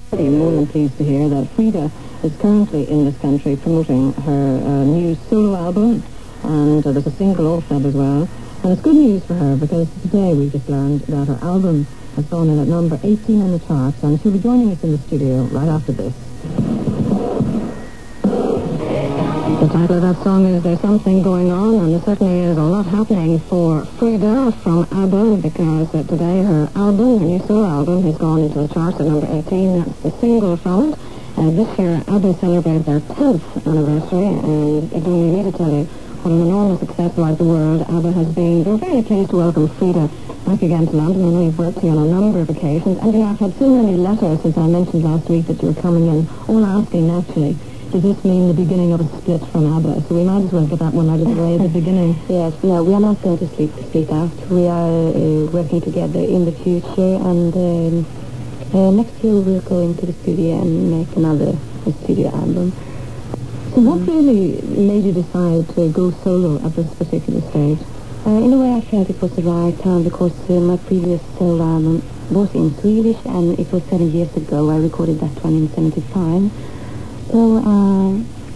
Pretty more than pleased to hear that Frida is currently in this country promoting her new solo album, and there's a single off that as well. And it's good news for her because today we just learned that her album has gone in at number 18 on the charts, and she'll be joining us in the studio right after this. The title of that song is There's Something Going On, and there certainly is a lot happening for Frida from ABBA, because today her album, her new solo album, has gone into the charts at number 18. That's the single from it. This year ABBA celebrated their 10th anniversary, and I don't need to tell you what an enormous success throughout the world ABBA has been. We're very pleased to welcome Frida back again to London. I know you've worked here on a number of occasions, and you know, I've had so many letters since I mentioned last week that you were coming in, all asking actually, does this mean the beginning of a split from ABBA? So we might as well get that one out of the way at the beginning. Yes, no, we are not going to split out. We are working together in the future, and next year we'll go into the studio and make another studio album. So what really made you decide to go solo at this particular stage? In a way I felt it was the right time, because my previous solo album was in Swedish, and it was 7 years ago. I recorded that one in 75. So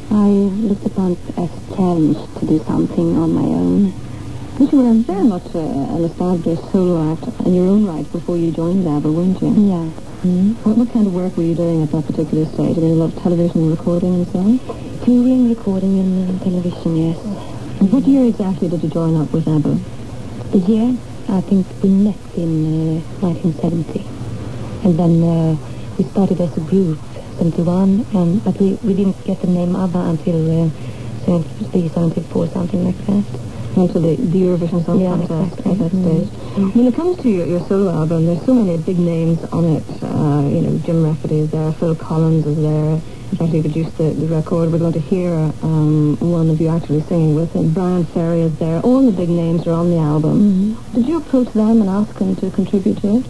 I looked upon it as a challenge to do something on my own. But you were very much an established solo act in your own right before you joined ABBA, weren't you? Yeah. Mm-hmm. What kind of work were you doing at that particular stage? I mean, a lot of television recording and so on? Touring, recording, and television, yes. And what year exactly did you join up with ABBA? The year, I think we met in 1970. And then we started as a group, 71, but we didn't get the name ABBA until 73, 74, something like that. Until the Eurovision Song Contest exactly. at that stage. Mm-hmm. When it comes to your solo album, there's so many big names on it. You know, Jim Rafferty is there, Phil Collins is there. In fact, he produced the record. We're going to hear one of you actually singing with him. Brian Ferry is there. All the big names are on the album. Mm-hmm. Did you approach them and ask them to contribute to it?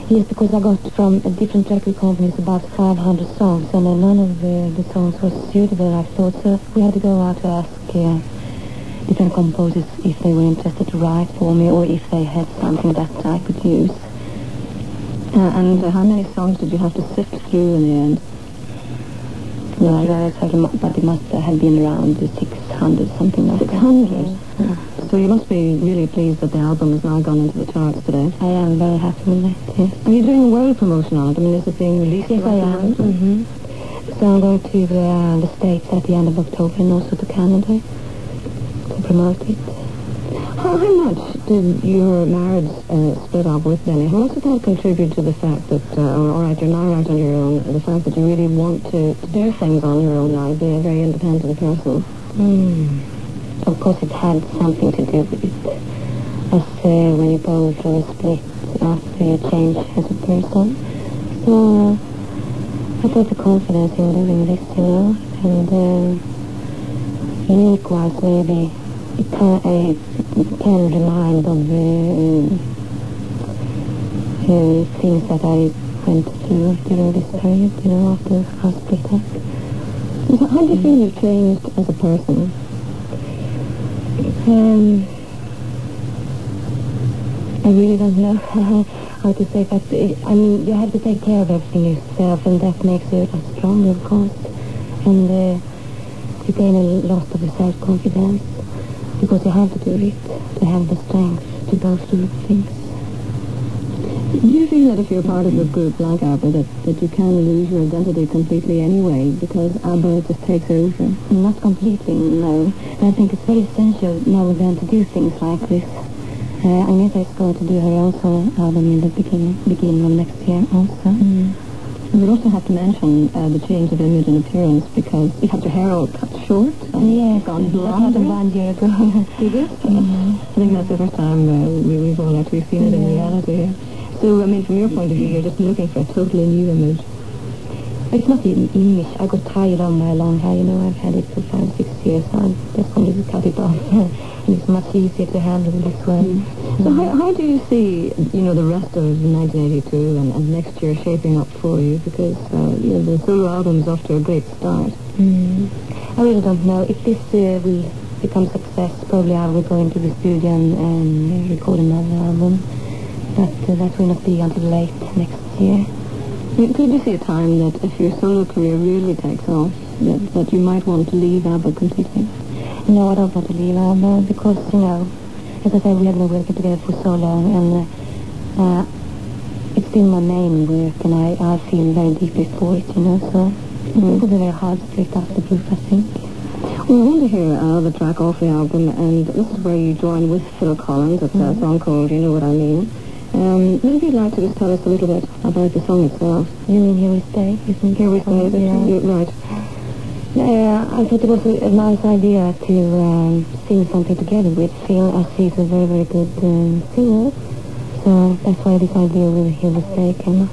Yes, because I got from different record companies about 500 songs, and none of the songs was suitable, I thought. So we had to go out to ask different composers if they were interested to write for me, or if they had something that I could use. And how many songs did you have to sift through in the end? No, I don't exactly, but it must have been around 600, something like 600? that. Yeah. So you must be really pleased that the album has now gone into the charts today. I am very happy with that, yes. Are you doing a world promotion on it? I mean, is it being released? Yes, I am. Mm-hmm. So I'm going to the States at the end of October, and also to Canada to promote it. How much did your marriage split up with Benny? How much did that contribute to the fact that, all right, you're now out on your own, the fact that you really want to do things on your own now, be a very independent person? Of course, it had something to do with it. As when you go through a split after you change as a person. So I got the confidence in doing this, you know, and unique-wise, maybe it can remind of things that I went through during this period, you know, after I split up. So how do you feel you've changed as a person? I really don't know how to say that. I mean, you have to take care of everything yourself, and that makes you stronger, of course. And you gain a lot of self-confidence, because you have to do it, to have the strength to go through things. Do you feel that if you're part of a group like ABBA, that you can lose your identity completely anyway, because ABBA just takes over? Not completely, no. But I think it's very essential now we're going to do things like this. Agneta is going to do her own solo album in the beginning of next year also. We also have to mention the change of image and appearance, because you had your hair all cut short. Yes, gone that happened 1 year ago. Did it? I think that's the first time we've all actually seen it in reality. So, I mean, from your point of view, you're just looking for a totally new image. It's not an image. I got tired of my long hair, you know. I've had it for 5-6 years, so I just wanted to cut it off. And it's much easier to handle this way. So how do you see, you know, the rest of 1982 and next year shaping up for you? Because, you know, the solo album is off to a great start. I really don't know. If this will become success, probably I will go into the studio and record another album. But that will not be until late next year. Could you see a time that if your solo career really takes off, that you might want to leave ABBA completely? No, I don't want to leave ABBA because, as I said, we have been working together for so long, and it's still my main work, and I feel very deeply for it, so it will be very hard to take out the group, I think. Well, I want to hear the track off the album, and this is where you join with Phil Collins. It's a song called You Know What I Mean. Maybe you'd like to just tell us a little bit about the song itself. You mean Here We Stay? Here We Stay, right. I thought it was a nice idea to sing something together with Phil, as he's a very, very good singer. So that's why this idea with Here We Stay came up.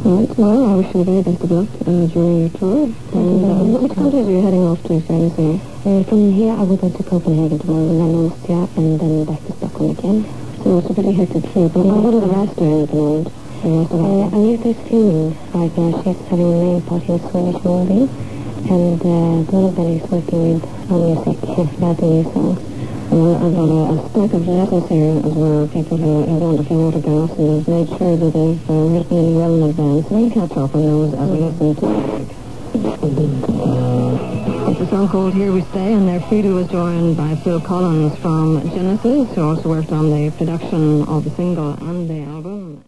Right, well, I wish you the very best of luck during your tour. And which countries are you heading off to, can you say? From here, I will go to Copenhagen tomorrow, and then Austria, and then back to Stockholm again. So it's a pretty hectic trip. But what are the rest doing at the moment? Agneta's filming right now. She's having a main part in a Swedish movie, and Donovan is working with music, writing new songs. Well, I've got a stack of letters here as well, people who want to fill autographs, and they've made sure that they've written in well in advance. We'll catch up on those as we listen to it. It's a song called Here We Stay, and there Frida was joined by Phil Collins from Genesis, who also worked on the production of the single and the album.